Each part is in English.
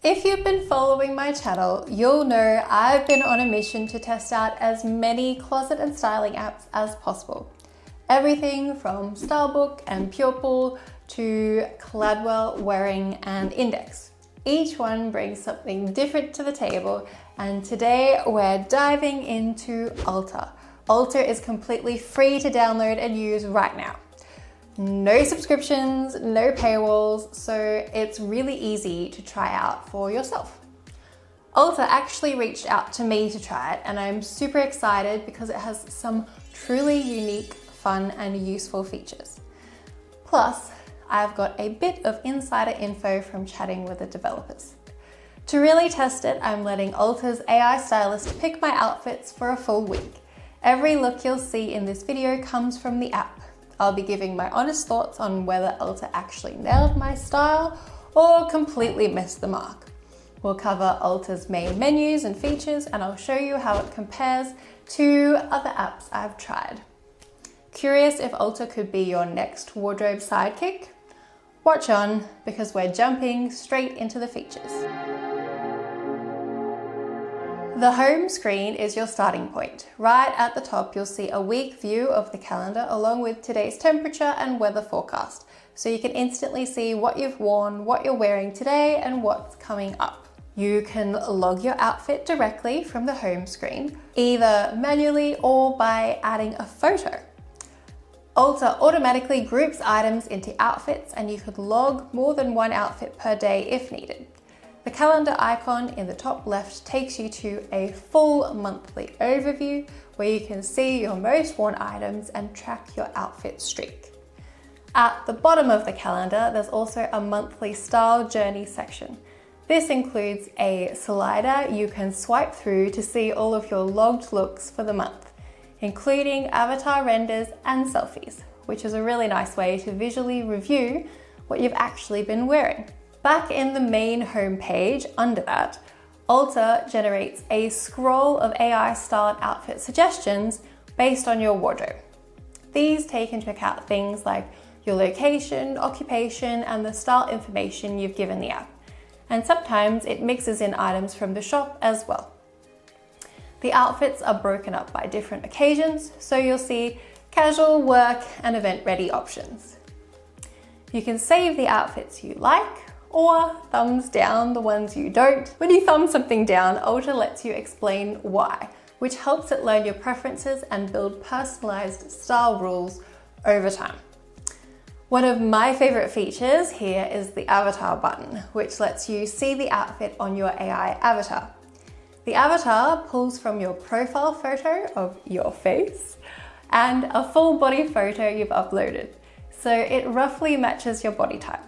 If you've been following my channel, you'll know I've been on a mission to test out as many closet and styling apps as possible. Everything from Stylebook and Purple to Cladwell, Wearing and Index. Each one brings something different to the table, and today we're diving into Alta. Alta is completely free to download and use right now. No subscriptions, no paywalls, so it's really easy to try out for yourself. Alta actually reached out to me to try it, and I'm super excited because it has some truly unique, fun and useful features. Plus, I've got a bit of insider info from chatting with the developers. To really test it, I'm letting Alta's AI stylist pick my outfits for a full week. Every look you'll see in this video comes from the app. I'll be giving my honest thoughts on whether Alta actually nailed my style or completely missed the mark. We'll cover Alta's main menus and features, and I'll show you how it compares to other apps I've tried. Curious if Alta could be your next wardrobe sidekick? Watch on, because we're jumping straight into the features. The home screen is your starting point. Right at the top, you'll see a week view of the calendar along with today's temperature and weather forecast. So you can instantly see what you've worn, what you're wearing today, and what's coming up. You can log your outfit directly from the home screen, either manually or by adding a photo. Alta automatically groups items into outfits, and you could log more than one outfit per day if needed. The calendar icon in the top left takes you to a full monthly overview where you can see your most worn items and track your outfit streak. At the bottom of the calendar, there's also a monthly style journey section. This includes a slider you can swipe through to see all of your logged looks for the month, including avatar renders and selfies, which is a really nice way to visually review what you've actually been wearing. Back in the main homepage, under that, Alta generates a scroll of AI-styled outfit suggestions based on your wardrobe. These take into account things like your location, occupation, and the style information you've given the app. And sometimes it mixes in items from the shop as well. The outfits are broken up by different occasions, so you'll see casual, work, and event-ready options. You can save the outfits you like, or thumbs down the ones you don't. When you thumb something down, Alta lets you explain why, which helps it learn your preferences and build personalized style rules over time. One of my favorite features here is the avatar button, which lets you see the outfit on your AI avatar. The avatar pulls from your profile photo of your face and a full body photo you've uploaded, so it roughly matches your body type.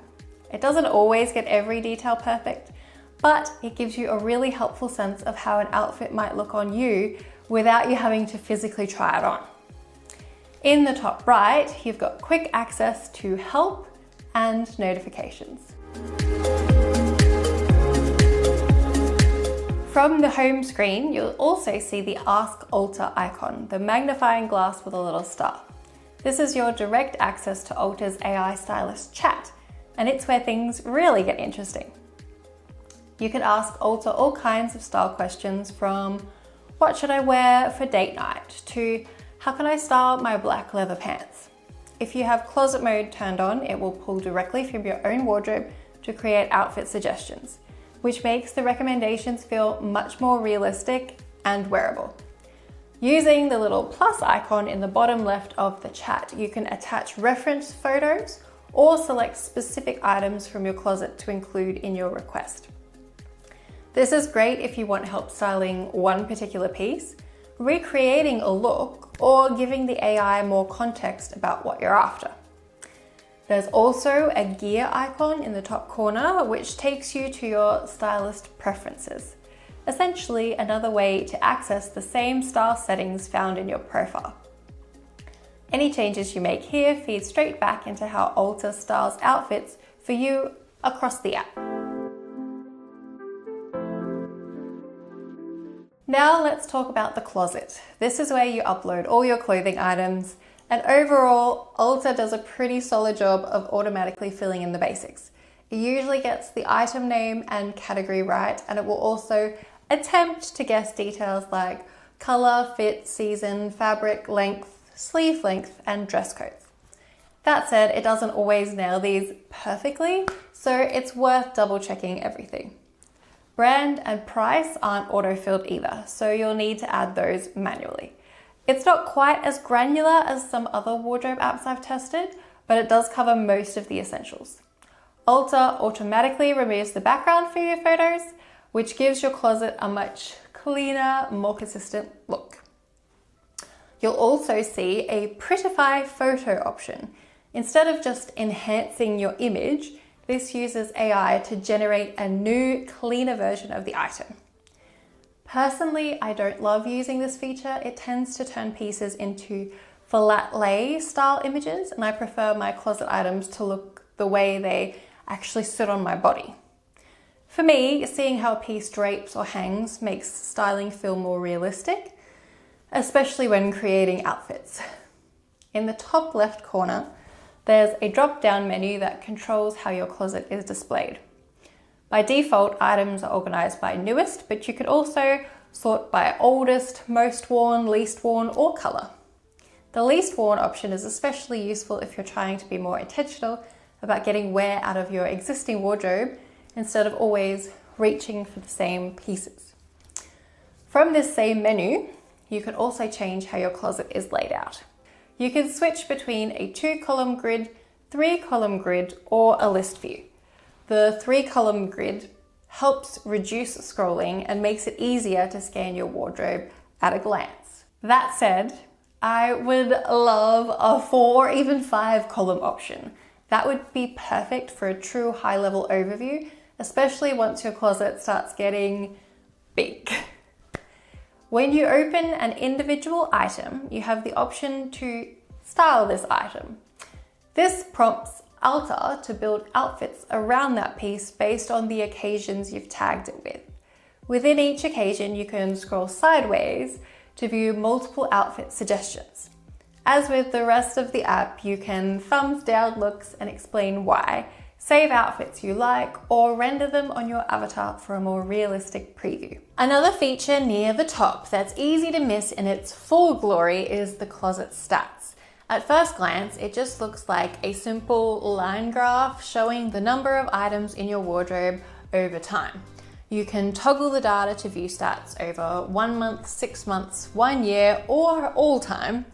It doesn't always get every detail perfect, but it gives you a really helpful sense of how an outfit might look on you without you having to physically try it on. In the top right, you've got quick access to help and notifications. From the home screen, you'll also see the Ask Alta icon, the magnifying glass with a little star. This is your direct access to Alta's AI stylist chat, and it's where things really get interesting. You can ask Alta all kinds of style questions, from what should I wear for date night to how can I style my black leather pants. If you have closet mode turned on, it will pull directly from your own wardrobe to create outfit suggestions, which makes the recommendations feel much more realistic and wearable. Using the little plus icon in the bottom left of the chat, you can attach reference photos or select specific items from your closet to include in your request. This is great if you want help styling one particular piece, recreating a look, or giving the AI more context about what you're after. There's also a gear icon in the top corner, which takes you to your stylist preferences. Essentially, another way to access the same style settings found in your profile. Any changes you make here feed straight back into how Alta styles outfits for you across the app. Now let's talk about the closet. This is where you upload all your clothing items, and overall, Alta does a pretty solid job of automatically filling in the basics. It usually gets the item name and category right, and it will also attempt to guess details like color, fit, season, fabric, length, sleeve length, and dress codes. That said, it doesn't always nail these perfectly, so it's worth double checking everything. Brand and price aren't auto-filled either, so you'll need to add those manually. It's not quite as granular as some other wardrobe apps I've tested, but it does cover most of the essentials. Alta automatically removes the background for your photos, which gives your closet a much cleaner, more consistent look. You'll also see a prettify photo option. Instead of just enhancing your image, this uses AI to generate a new, cleaner version of the item. Personally, I don't love using this feature. It tends to turn pieces into flat lay style images, and I prefer my closet items to look the way they actually sit on my body. For me, seeing how a piece drapes or hangs makes styling feel more realistic, especially when creating outfits. In the top left corner, there's a drop-down menu that controls how your closet is displayed. By default, items are organized by newest, but you could also sort by oldest, most worn, least worn, or color. The least worn option is especially useful if you're trying to be more intentional about getting wear out of your existing wardrobe instead of always reaching for the same pieces. From this same menu, you can also change how your closet is laid out. You can switch between a 2-column grid, 3-column grid, or a list view. The 3-column grid helps reduce scrolling and makes it easier to scan your wardrobe at a glance. That said, I would love a 4 or even 5-column option. That would be perfect for a true high-level overview, especially once your closet starts getting big. When you open an individual item, you have the option to style this item. This prompts Alta to build outfits around that piece based on the occasions you've tagged it with. Within each occasion, you can scroll sideways to view multiple outfit suggestions. As with the rest of the app, you can thumbs down looks and explain why, save outfits you like, or render them on your avatar for a more realistic preview. Another feature near the top that's easy to miss in its full glory is the closet stats. At first glance, it just looks like a simple line graph showing the number of items in your wardrobe over time. You can toggle the data to view stats over 1 month, 6 months, 1 year, or all time.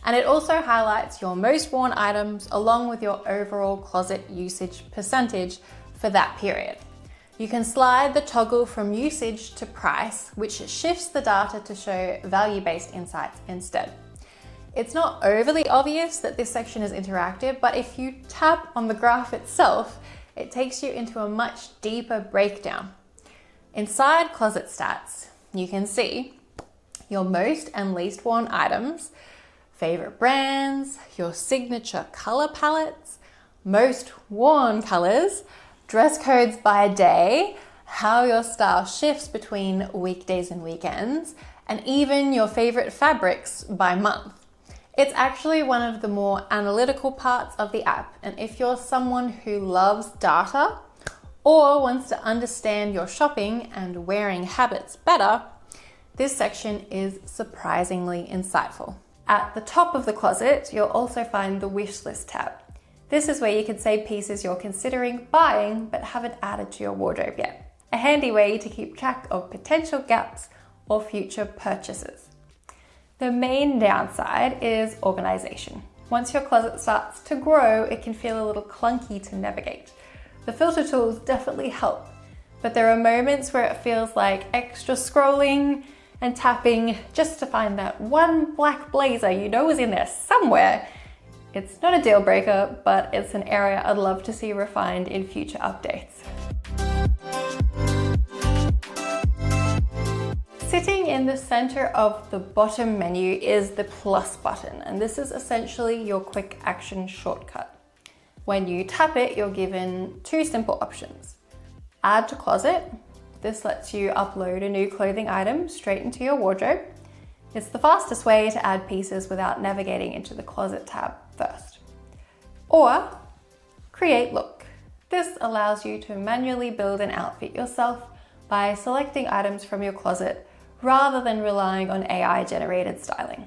And it also highlights your most worn items along with your overall closet usage percentage for that period. You can slide the toggle from usage to price, which shifts the data to show value-based insights instead. It's not overly obvious that this section is interactive, but if you tap on the graph itself, it takes you into a much deeper breakdown. Inside closet stats, you can see your most and least worn items, favorite brands, your signature color palettes, most worn colors, dress codes by day, how your style shifts between weekdays and weekends, and even your favorite fabrics by month. It's actually one of the more analytical parts of the app, and if you're someone who loves data or wants to understand your shopping and wearing habits better, this section is surprisingly insightful. At the top of the closet, you'll also find the wish list tab. This is where you can save pieces you're considering buying but haven't added to your wardrobe yet. A handy way to keep track of potential gaps or future purchases. The main downside is organization. Once your closet starts to grow, it can feel a little clunky to navigate. The filter tools definitely help, but there are moments where it feels like extra scrolling and tapping just to find that one black blazer you know is in there somewhere. It's not a deal breaker, but it's an area I'd love to see refined in future updates. Sitting in the center of the bottom menu is the plus button, and this is essentially your quick action shortcut. When you tap it, you're given 2 simple options. Add to closet. This lets you upload a new clothing item straight into your wardrobe. It's the fastest way to add pieces without navigating into the closet tab first. Or create look. This allows you to manually build an outfit yourself by selecting items from your closet rather than relying on AI-generated styling.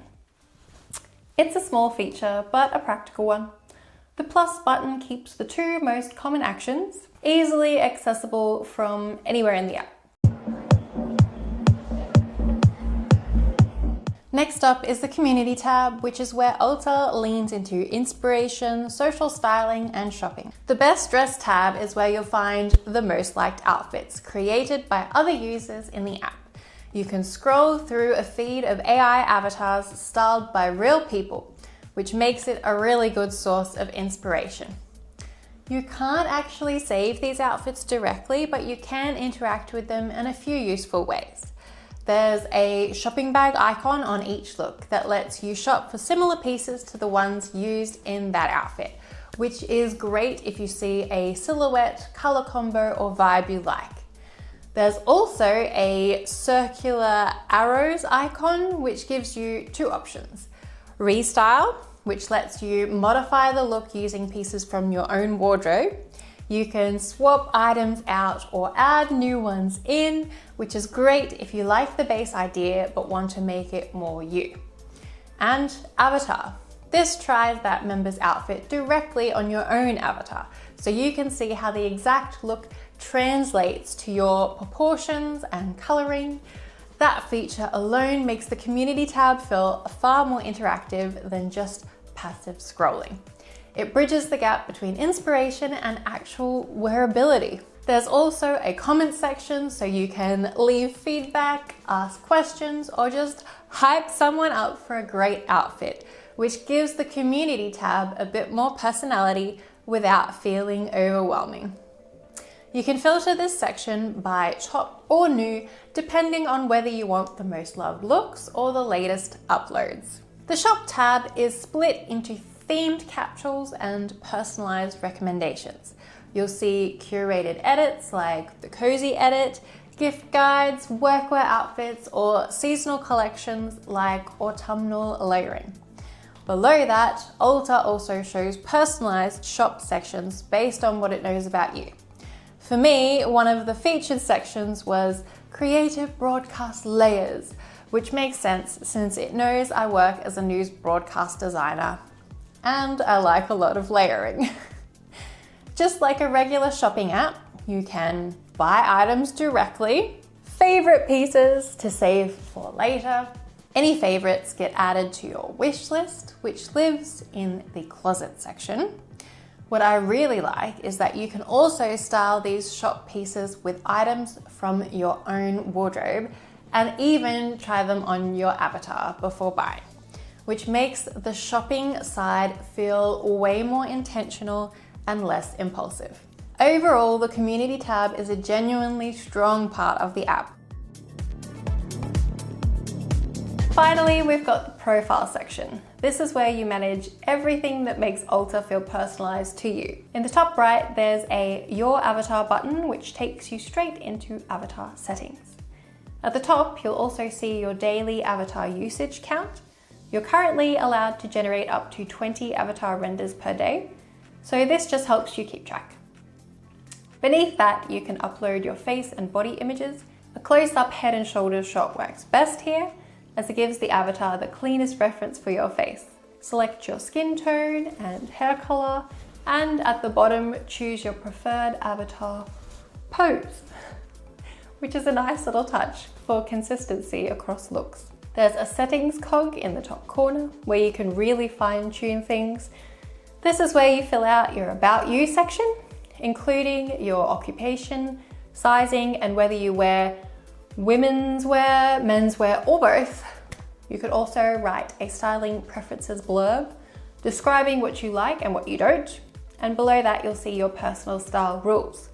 It's a small feature, but a practical one. The plus button keeps the two most common actions easily accessible from anywhere in the app. Next up is the Community tab, which is where Alta leans into inspiration, social styling, and shopping. The Best Dressed tab is where you'll find the most liked outfits created by other users in the app. You can scroll through a feed of AI avatars styled by real people, which makes it a really good source of inspiration. You can't actually save these outfits directly, but you can interact with them in a few useful ways. There's a shopping bag icon on each look that lets you shop for similar pieces to the ones used in that outfit, which is great if you see a silhouette, color combo, or vibe you like. There's also a circular arrows icon, which gives you two options. Restyle, which lets you modify the look using pieces from your own wardrobe. You can swap items out or add new ones in, which is great if you like the base idea but want to make it more you. And avatar. This tries that member's outfit directly on your own avatar, so you can see how the exact look translates to your proportions and coloring. That feature alone makes the Community tab feel far more interactive than just passive scrolling. It bridges the gap between inspiration and actual wearability. There's also a comment section so you can leave feedback, ask questions, or just hype someone up for a great outfit, which gives the Community tab a bit more personality without feeling overwhelming. You can filter this section by top or new, depending on whether you want the most loved looks or the latest uploads. The Shop tab is split into themed capsules and personalized recommendations. You'll see curated edits like the cozy edit, gift guides, workwear outfits, or seasonal collections like autumnal layering. Below that, Alta also shows personalized shop sections based on what it knows about you. For me, one of the featured sections was creative broadcast layers, which makes sense since it knows I work as a news broadcast designer and I like a lot of layering. Just like a regular shopping app, you can buy items directly, favorite pieces to save for later. Any favorites get added to your wish list, which lives in the closet section. What I really like is that you can also style these shop pieces with items from your own wardrobe and even try them on your avatar before buying, which makes the shopping side feel way more intentional and less impulsive. Overall, the Community tab is a genuinely strong part of the app. Finally, we've got the profile section. This is where you manage everything that makes Alta feel personalized to you. In the top right, there's a Your Avatar button, which takes you straight into avatar settings. At the top, you'll also see your daily avatar usage count. You're currently allowed to generate up to 20 avatar renders per day, so this just helps you keep track. Beneath that, you can upload your face and body images. A close-up head and shoulders shot works best here, as it gives the avatar the cleanest reference for your face. Select your skin tone and hair color, and at the bottom, choose your preferred avatar pose, which is a nice little touch for consistency across looks. There's a settings cog in the top corner where you can really fine-tune things. This is where you fill out your About You section, including your occupation, sizing, and whether you wear women's wear, men's wear, or both. You could also write a styling preferences blurb describing what you like and what you don't, and below that you'll see your personal style rules.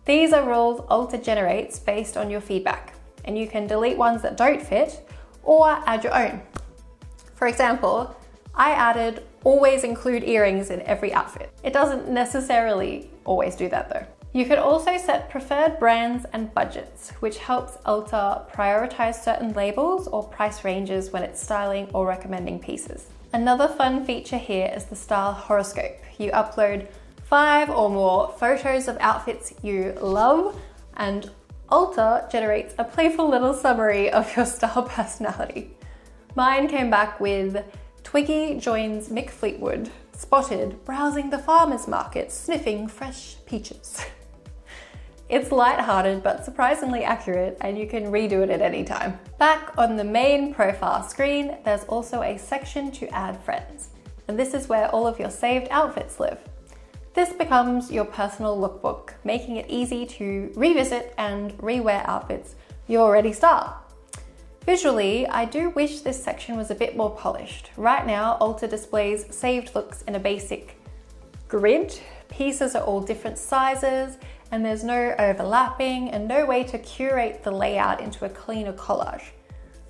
These are rules Alta generates based on your feedback, and you can delete ones that don't fit or add your own. For example, I added always include earrings in every outfit. It doesn't necessarily always do that though. You could also set preferred brands and budgets, which helps Alta prioritize certain labels or price ranges when it's styling or recommending pieces. Another fun feature here is the style horoscope. You upload 5 or more photos of outfits you love, and Alta generates a playful little summary of your style personality. Mine came back with Twiggy joins Mick Fleetwood, spotted browsing the farmer's market, sniffing fresh peaches. It's light-hearted but surprisingly accurate, and you can redo it at any time. Back on the main profile screen, there's also a section to add friends, and this is where all of your saved outfits live. This becomes your personal lookbook, making it easy to revisit and rewear outfits you already style. Visually, I do wish this section was a bit more polished. Right now, Alta displays saved looks in a basic grid. Pieces are all different sizes, and there's no overlapping and no way to curate the layout into a cleaner collage.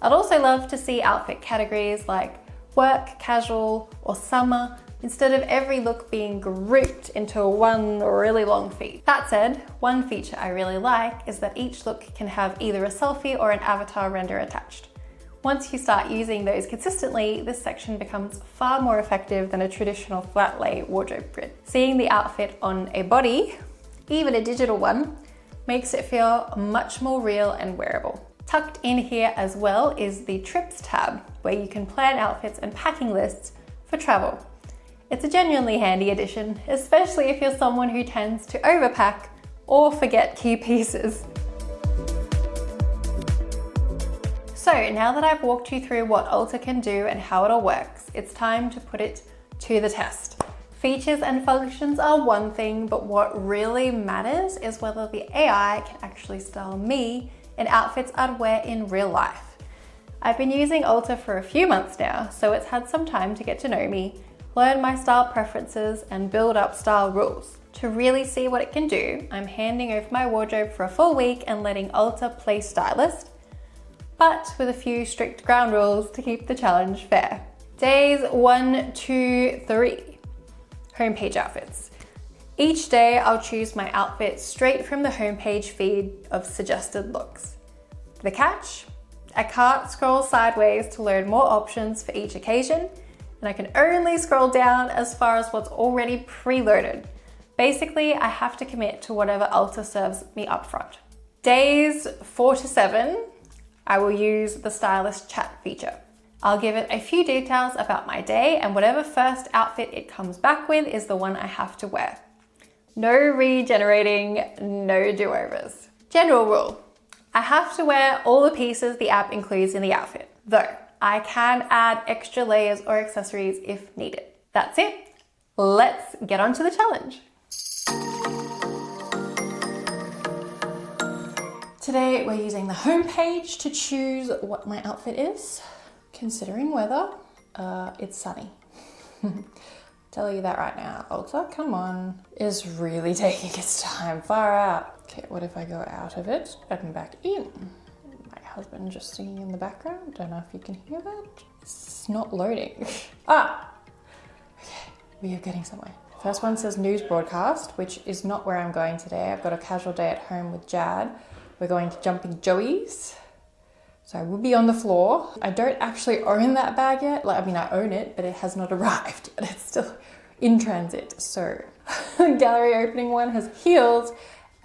I'd also love to see outfit categories like work, casual, or summer, instead of every look being grouped into one really long feed. That said, one feature I really like is that each look can have either a selfie or an avatar render attached. Once you start using those consistently, this section becomes far more effective than a traditional flat lay wardrobe grid. Seeing the outfit on a body, even a digital one, makes it feel much more real and wearable. Tucked in here as well is the trips tab, where you can plan outfits and packing lists for travel. It's a genuinely handy addition, especially if you're someone who tends to overpack or forget key pieces. So now that I've walked you through what Alta can do and how it all works, it's time to put it to the test. Features and functions are one thing, but what really matters is whether the AI can actually style me in outfits I'd wear in real life. I've been using Alta for a few months now, so it's had some time to get to know me, learn my style preferences, and build up style rules. To really see what it can do, I'm handing over my wardrobe for a full week and letting Alta play stylist, but with a few strict ground rules to keep the challenge fair. Days 1, 2, 3. Homepage outfits. Each day I'll choose my outfit straight from the homepage feed of suggested looks. The catch? I can't scroll sideways to learn more options for each occasion, and I can only scroll down as far as what's already preloaded. Basically, I have to commit to whatever Alta serves me up front. Days 4 to 7, I will use the Stylist chat feature. I'll give it a few details about my day, and whatever first outfit it comes back with is the one I have to wear. No regenerating, no do-overs. General rule: I have to wear all the pieces the app includes in the outfit, though I can add extra layers or accessories if needed. That's it. Let's get on to the challenge. Today we're using the home page to choose what my outfit is, considering weather. It's sunny. Tell you that right now. Alta, come on, is really taking its time. Far out. Okay, what if I go out of it and back in? My husband just singing in the background. Don't know if you can hear that. It's not loading. Okay, we are getting somewhere. First one says news broadcast, which is not where I'm going today. I've got a casual day at home with Jad. We're going to Jumping Joey's. So I will be on the floor. I don't actually own that bag yet. I own it, but it has not arrived yet. It's still in transit. So the gallery opening one has heels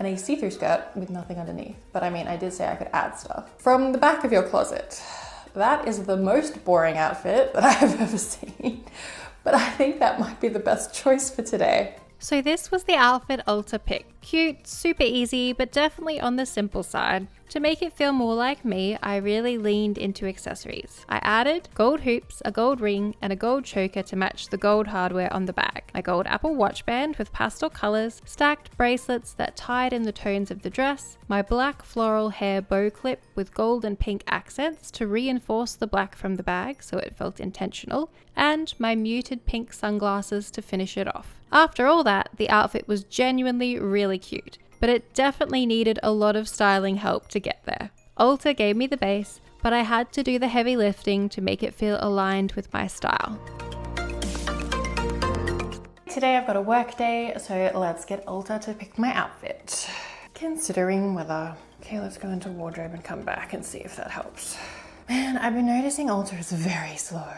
and a see-through skirt with nothing underneath. But I did say I could add stuff. From the back of your closet. That is the most boring outfit that I have ever seen. But I think that might be the best choice for today. So this was the outfit Alta picked. Cute, super easy, but definitely on the simple side. To make it feel more like me, I really leaned into accessories. I added gold hoops, a gold ring, and a gold choker to match the gold hardware on the bag. My gold Apple Watch band with pastel colors, stacked bracelets that tied in the tones of the dress, my black floral hair bow clip with gold and pink accents to reinforce the black from the bag so it felt intentional, and my muted pink sunglasses to finish it off. After all that, the outfit was genuinely really cute, but it definitely needed a lot of styling help to get there. Alta gave me the base, but I had to do the heavy lifting to make it feel aligned with my style. Today I've got a work day, so let's get Alta to pick my outfit. Considering weather. Okay, let's go into wardrobe and come back and see if that helps. Man, I've been noticing Alta is very slow.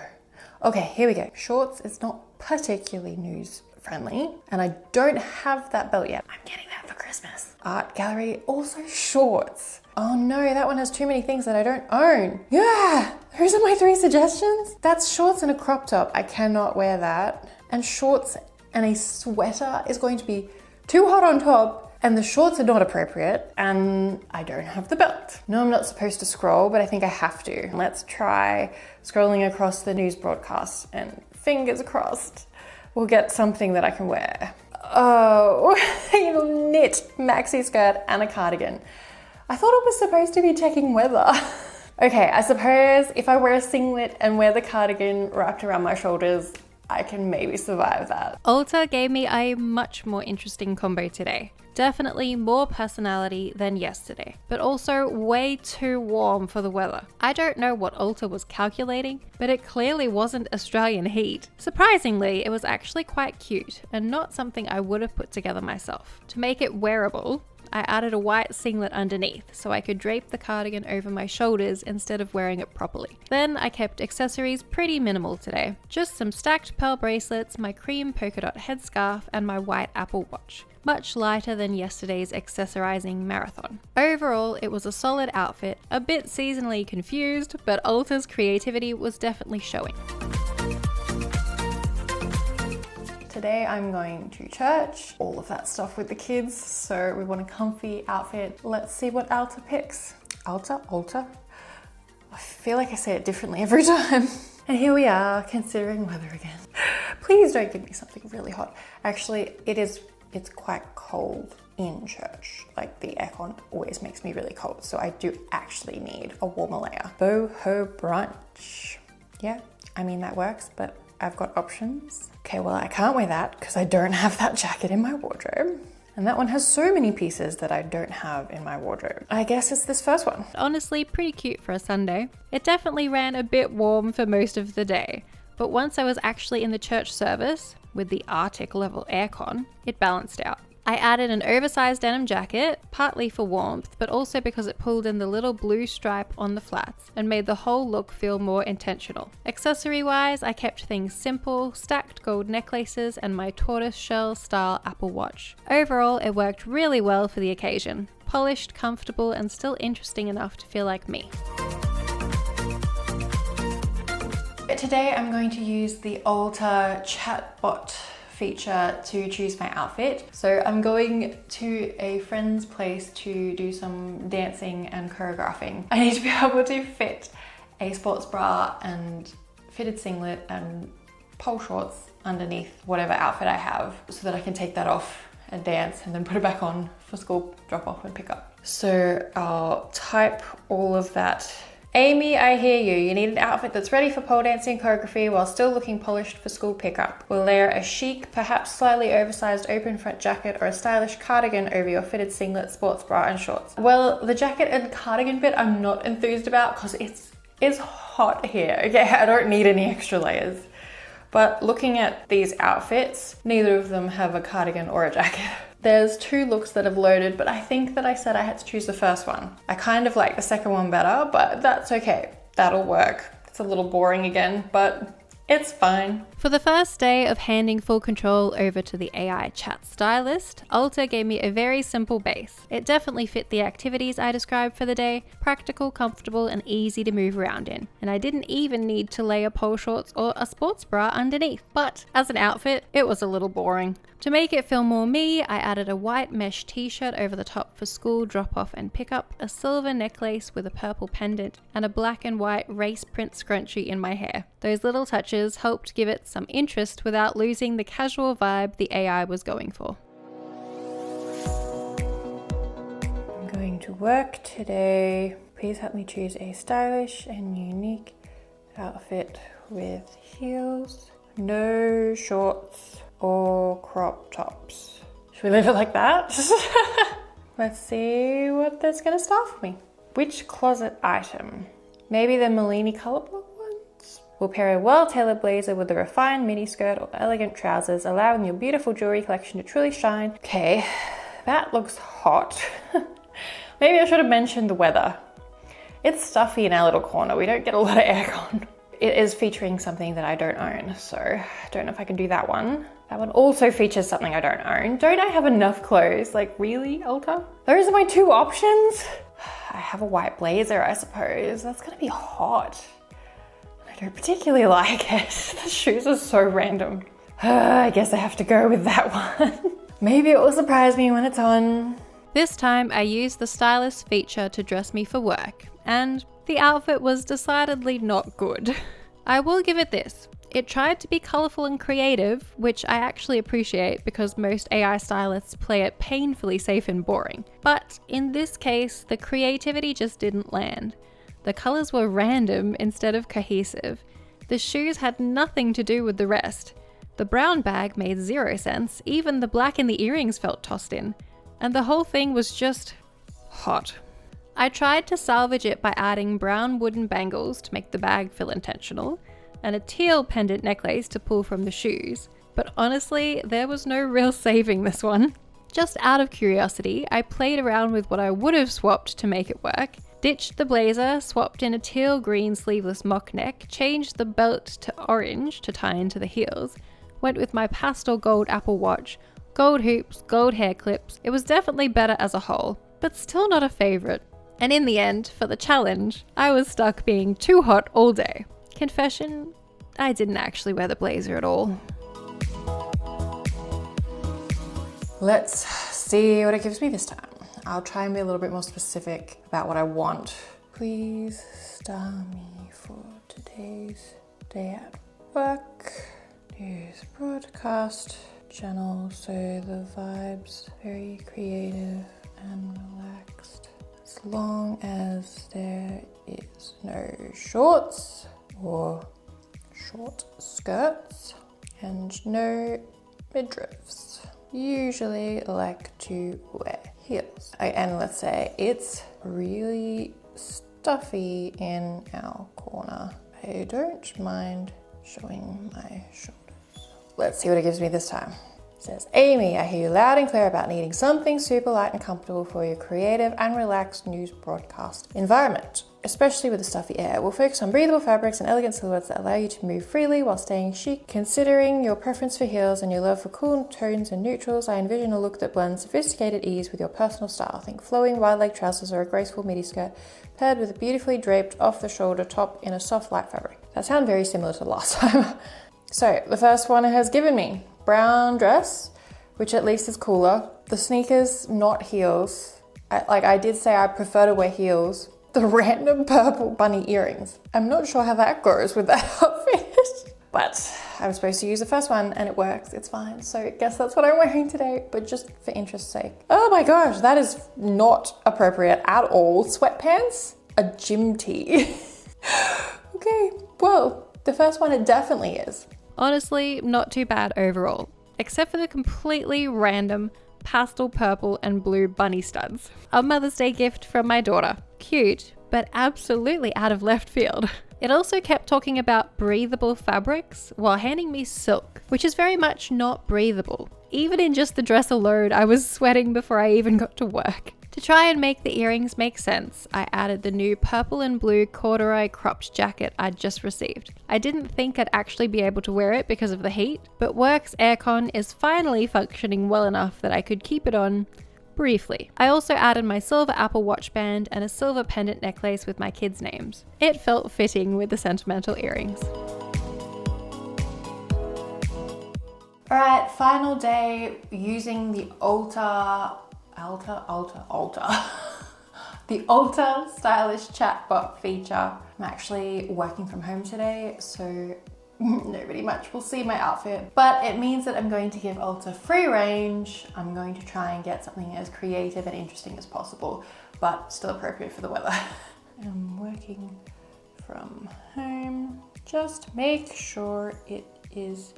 Okay, here we go. Shorts is not particularly news friendly. And I don't have that belt yet. I'm getting that for Christmas. Art gallery, also shorts. Oh no, that one has too many things that I don't own. Yeah, those are my 3 suggestions. That's shorts and a crop top. I cannot wear that. And shorts and a sweater is going to be too hot on top. And the shorts are not appropriate, and I don't have the belt. No, I'm not supposed to scroll, but I think I have to. Let's try scrolling across the news broadcast, and fingers crossed, we'll get something that I can wear. Oh, a knit maxi skirt and a cardigan. I thought it was supposed to be checking weather. Okay, I suppose if I wear a singlet and wear the cardigan wrapped around my shoulders, I can maybe survive that. Alta gave me a much more interesting combo today. Definitely more personality than yesterday, but also way too warm for the weather. I don't know what Alta was calculating, but it clearly wasn't Australian heat. Surprisingly, it was actually quite cute and not something I would have put together myself. To make it wearable, I added a white singlet underneath so I could drape the cardigan over my shoulders instead of wearing it properly. Then I kept accessories pretty minimal today. Just some stacked pearl bracelets, my cream polka dot headscarf, and my white Apple Watch. Much lighter than yesterday's accessorizing marathon. Overall, it was a solid outfit, a bit seasonally confused, but Alta's creativity was definitely showing. Today I'm going to church, all of that stuff with the kids, so we want a comfy outfit. Let's see what Alta picks. Alta? I feel like I say it differently every time. And here we are, considering weather again. Please don't give me something really hot. Actually, it's quite cold in church. Like the aircon always makes me really cold, so I do actually need a warmer layer. Boho brunch. Yeah, I mean that works, but I've got options. Okay, well I can't wear that because I don't have that jacket in my wardrobe. And that one has so many pieces that I don't have in my wardrobe. I guess it's this first one. Honestly, pretty cute for a Sunday. It definitely ran a bit warm for most of the day, but once I was actually in the church service, with the Arctic level aircon, it balanced out. I added an oversized denim jacket, partly for warmth, but also because it pulled in the little blue stripe on the flats and made the whole look feel more intentional. Accessory-wise, I kept things simple, stacked gold necklaces and my tortoise shell style Apple Watch. Overall, it worked really well for the occasion. Polished, comfortable, and still interesting enough to feel like me. Today I'm going to use the Alta chatbot feature to choose my outfit. So I'm going to a friend's place to do some dancing and choreographing. I need to be able to fit a sports bra and fitted singlet and pole shorts underneath whatever outfit I have so that I can take that off and dance and then put it back on for school drop off and pick up. So I'll type all of that. Amy, I hear you. You need an outfit that's ready for pole dancing and choreography while still looking polished for school pickup. We'll layer a chic, perhaps slightly oversized open front jacket or a stylish cardigan over your fitted singlet, sports bra and shorts. Well, the jacket and cardigan bit I'm not enthused about because it's hot here. Okay, I don't need any extra layers. But looking at these outfits, neither of them have a cardigan or a jacket. There's 2 looks that have loaded, but I think that I said I had to choose the first one. I kind of like the second one better, but that's okay. That'll work. It's a little boring again, but it's fine. For the first day of handing full control over to the AI chat stylist, Alta gave me a very simple base. It definitely fit the activities I described for the day, practical, comfortable, and easy to move around in. And I didn't even need to layer pole shorts or a sports bra underneath. But as an outfit, it was a little boring. To make it feel more me, I added a white mesh t-shirt over the top for school drop-off and pickup, a silver necklace with a purple pendant, and a black and white race print scrunchie in my hair. Those little touches helped give it some interest without losing the casual vibe the AI was going for. I'm going to work today. Please help me choose a stylish and unique outfit with heels, no shorts or crop tops. Should we leave it like that? Let's see what that's gonna start for me. Which closet item? Maybe the Malini color block ones? We'll pair a well-tailored blazer with a refined mini skirt or elegant trousers, allowing your beautiful jewelry collection to truly shine. Okay, that looks hot. Maybe I should have mentioned the weather. It's stuffy in our little corner. We don't get a lot of aircon. It is featuring something that I don't own, so I don't know if I can do that one. That one also features something I don't own. Don't I have enough clothes? Like, really, Alta? Those are my two options? I have a white blazer, I suppose. That's gonna be hot. I don't particularly like it. The shoes are so random. I guess I have to go with that one. Maybe it will surprise me when it's on. This time I used the Stylist feature to dress me for work, and the outfit was decidedly not good. I will give it this. It tried to be colourful and creative, which I actually appreciate because most AI stylists play it painfully safe and boring. But in this case, the creativity just didn't land. The colours were random instead of cohesive. The shoes had nothing to do with the rest. The brown bag made zero sense, even the black in the earrings felt tossed in. And the whole thing was just hot. I tried to salvage it by adding brown wooden bangles to make the bag feel intentional, and a teal pendant necklace to pull from the shoes, but honestly, there was no real saving this one. Just out of curiosity, I played around with what I would have swapped to make it work, ditched the blazer, swapped in a teal green sleeveless mock neck, changed the belt to orange to tie into the heels, went with my pastel gold Apple Watch, gold hoops, gold hair clips. It was definitely better as a whole, but still not a favourite. And in the end, for the challenge, I was stuck being too hot all day. Confession, I didn't actually wear the blazer at all. Let's see what it gives me this time. I'll try and be a little bit more specific about what I want. Please star me for today's day at work. Use broadcast channel so the vibe's very creative and relaxed. As long as there is no shorts or short skirts and no midriffs. Usually like to wear heels. And let's say it's really stuffy in our corner. I don't mind showing my shoulders. Let's see what it gives me this time. It says, Amy, I hear you loud and clear about needing something super light and comfortable for your creative and relaxed news broadcast environment, especially with the stuffy air. We'll focus on breathable fabrics and elegant silhouettes that allow you to move freely while staying chic. Considering your preference for heels and your love for cool tones and neutrals, I envision a look that blends sophisticated ease with your personal style. Think flowing wide leg trousers or a graceful midi skirt paired with a beautifully draped off-the-shoulder top in a soft light fabric. That sounds very similar to last time. So the first one it has given me, brown dress, which at least is cooler. The sneakers, not heels. I did say I prefer to wear heels. The random purple bunny earrings. I'm not sure how that goes with that outfit. But I'm supposed to use the first one and it works, it's fine. So I guess that's what I'm wearing today, but just for interest's sake. Oh my gosh, that is not appropriate at all. Sweatpants, a gym tee. Okay, well, the first one it definitely is. Honestly, not too bad overall, except for the completely random pastel purple and blue bunny studs. A Mother's Day gift from my daughter. Cute, but absolutely out of left field. It also kept talking about breathable fabrics while handing me silk, which is very much not breathable. Even in just the dress alone, I was sweating before I even got to work. To try and make the earrings make sense, I added the new purple and blue corduroy cropped jacket I'd just received. I didn't think I'd actually be able to wear it because of the heat, but work's aircon is finally functioning well enough that I could keep it on briefly. I also added my silver Apple Watch band and a silver pendant necklace with my kids' names. It felt fitting with the sentimental earrings. Alright, final day using the Alta. The Alta Stylist chatbot feature. I'm actually working from home today, so nobody much will see my outfit, but it means that I'm going to give Alta free range. I'm going to try and get something as creative and interesting as possible, but still appropriate for the weather. I'm working from home. Just make sure it is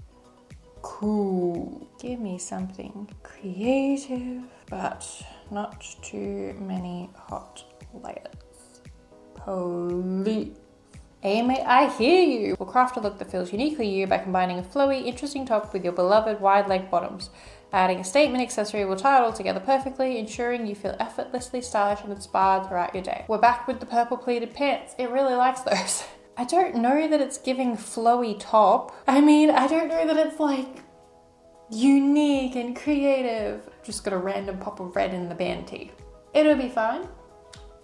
cool. Give me something creative, but not too many hot layers. Please. Amy, I hear you. We'll craft a look that feels uniquely you by combining a flowy, interesting top with your beloved wide leg bottoms. Adding a statement accessory will tie it all together perfectly, ensuring you feel effortlessly stylish and inspired throughout your day. We're back with the purple pleated pants. It really likes those. I don't know that it's giving flowy top. I mean, I don't know that it's like unique and creative. Just got a random pop of red in the band tee. It'll be fine.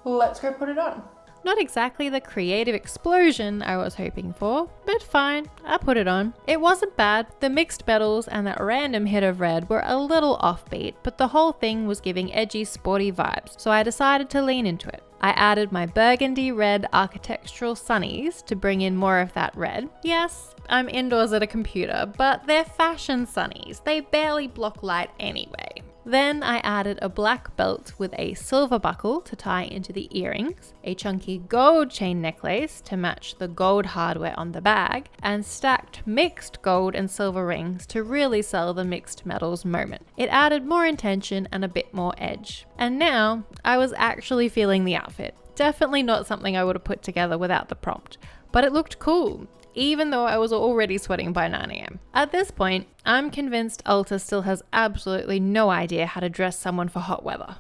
Let's go put it on. Not exactly the creative explosion I was hoping for, but fine, I put it on. It wasn't bad. The mixed metals and that random hit of red were a little offbeat, but the whole thing was giving edgy, sporty vibes, so I decided to lean into it. I added my burgundy red architectural sunnies to bring in more of that red. Yes, I'm indoors at a computer, but they're fashion sunnies. They barely block light anyway. Then I added a black belt with a silver buckle to tie into the earrings, a chunky gold chain necklace to match the gold hardware on the bag, and stacked mixed gold and silver rings to really sell the mixed metals moment. It added more intention and a bit more edge. And now I was actually feeling the outfit. Definitely not something I would have put together without the prompt, but it looked cool, even though I was already sweating by 9 AM. At this point, I'm convinced Alta still has absolutely no idea how to dress someone for hot weather.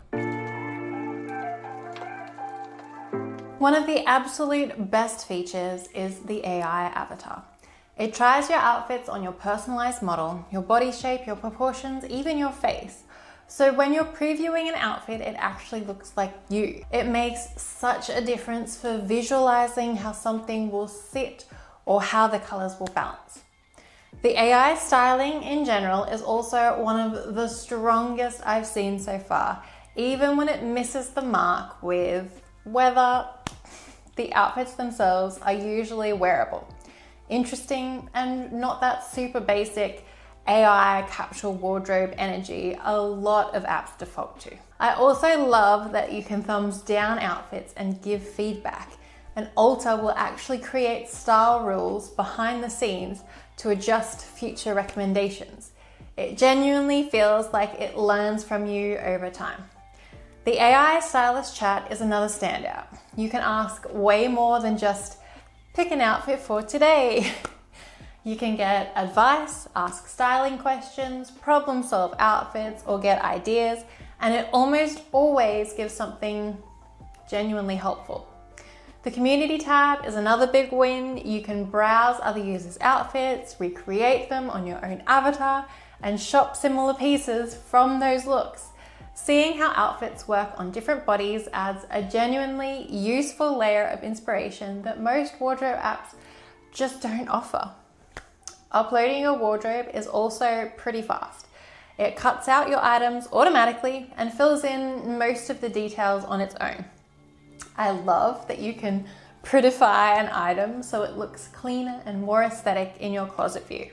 One of the absolute best features is the AI avatar. It tries your outfits on your personalized model, your body shape, your proportions, even your face. So when you're previewing an outfit, it actually looks like you. It makes such a difference for visualizing how something will sit or how the colors will balance. The AI styling in general is also one of the strongest I've seen so far, even when it misses the mark with whether the outfits themselves are usually wearable, interesting, and not that super basic AI capsule wardrobe energy a lot of apps default to. I also love that you can thumbs down outfits and give feedback, and Alta will actually create style rules behind the scenes to adjust future recommendations. It genuinely feels like it learns from you over time. The AI Stylist chat is another standout. You can ask way more than just pick an outfit for today. You can get advice, ask styling questions, problem solve outfits, or get ideas, and it almost always gives something genuinely helpful. The community tab is another big win. You can browse other users' outfits, recreate them on your own avatar, and shop similar pieces from those looks. Seeing how outfits work on different bodies adds a genuinely useful layer of inspiration that most wardrobe apps just don't offer. Uploading your wardrobe is also pretty fast. It cuts out your items automatically and fills in most of the details on its own. I love that you can prettify an item so it looks cleaner and more aesthetic in your closet view.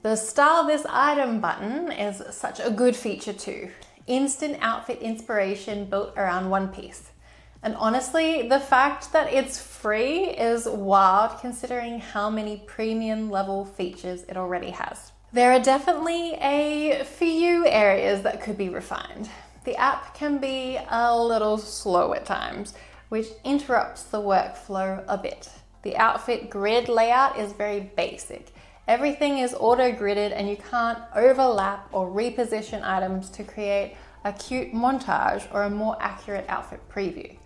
The Style This Item button is such a good feature too. Instant outfit inspiration built around one piece. And honestly, the fact that it's free is wild considering how many premium level features it already has. There are definitely a few areas that could be refined. The app can be a little slow at times, which interrupts the workflow a bit. The outfit grid layout is very basic. Everything is auto-gridded and you can't overlap or reposition items to create a cute montage or a more accurate outfit preview.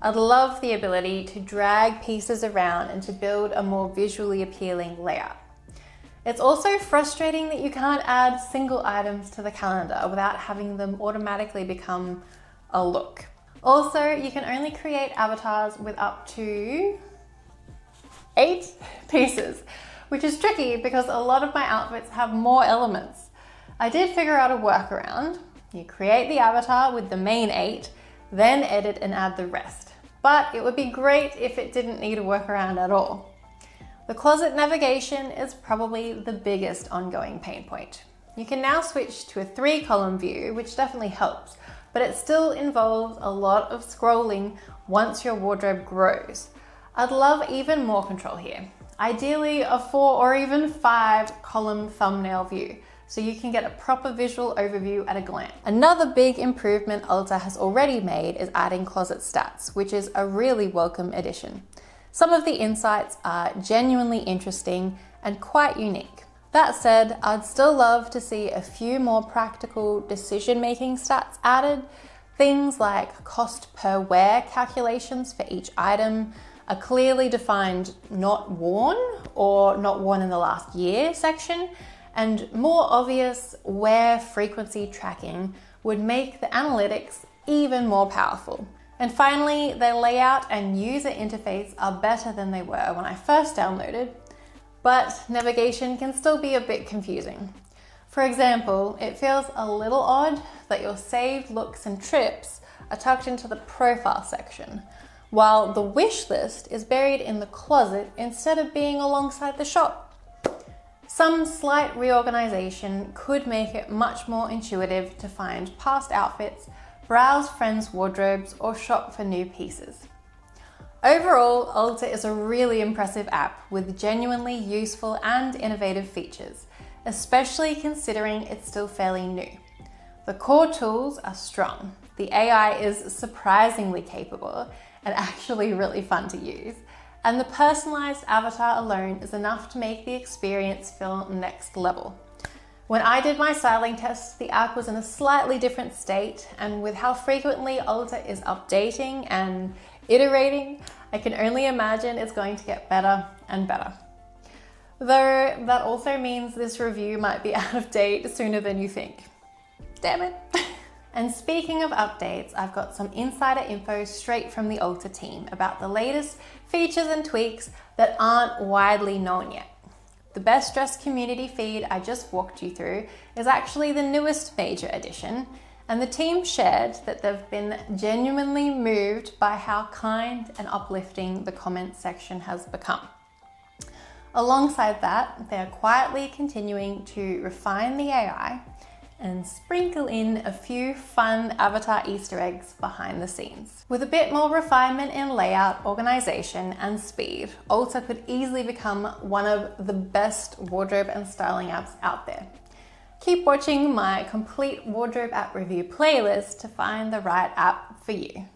I'd love the ability to drag pieces around and to build a more visually appealing layout. It's also frustrating that you can't add single items to the calendar without having them automatically become a look. Also, you can only create avatars with up to 8 pieces, which is tricky because a lot of my outfits have more elements. I did figure out a workaround. You create the avatar with the main 8, then edit and add the rest. But it would be great if it didn't need a workaround at all. The closet navigation is probably the biggest ongoing pain point. You can now switch to a 3-column view, which definitely helps, but it still involves a lot of scrolling once your wardrobe grows. I'd love even more control here. Ideally a 4 or even 5-column thumbnail view, so you can get a proper visual overview at a glance. Another big improvement Alta has already made is adding closet stats, which is a really welcome addition. Some of the insights are genuinely interesting and quite unique. That said, I'd still love to see a few more practical decision-making stats added, things like cost per wear calculations for each item, a clearly defined not worn or not worn in the last year section, and more obvious wear frequency tracking would make the analytics even more powerful. And finally, the layout and user interface are better than they were when I first downloaded, but navigation can still be a bit confusing. For example, it feels a little odd that your saved looks and trips are tucked into the profile section, while the wish list is buried in the closet instead of being alongside the shop. Some slight reorganization could make it much more intuitive to find past outfits, browse friends' wardrobes, or shop for new pieces. Overall, Alta is a really impressive app with genuinely useful and innovative features, especially considering it's still fairly new. The core tools are strong. The AI is surprisingly capable and actually really fun to use. And the personalized avatar alone is enough to make the experience feel next level. When I did my styling test, the app was in a slightly different state, and with how frequently Alta is updating and iterating, I can only imagine it's going to get better and better. Though that also means this review might be out of date sooner than you think. Damn it. And speaking of updates, I've got some insider info straight from the Alta team about the latest features and tweaks that aren't widely known yet. The Best Dressed community feed I just walked you through is actually the newest major addition, and the team shared that they've been genuinely moved by how kind and uplifting the comment section has become. Alongside that, they are quietly continuing to refine the AI and sprinkle in a few fun avatar Easter eggs behind the scenes. With a bit more refinement in layout, organization, and speed, Alta could easily become one of the best wardrobe and styling apps out there. Keep watching my complete wardrobe app review playlist to find the right app for you.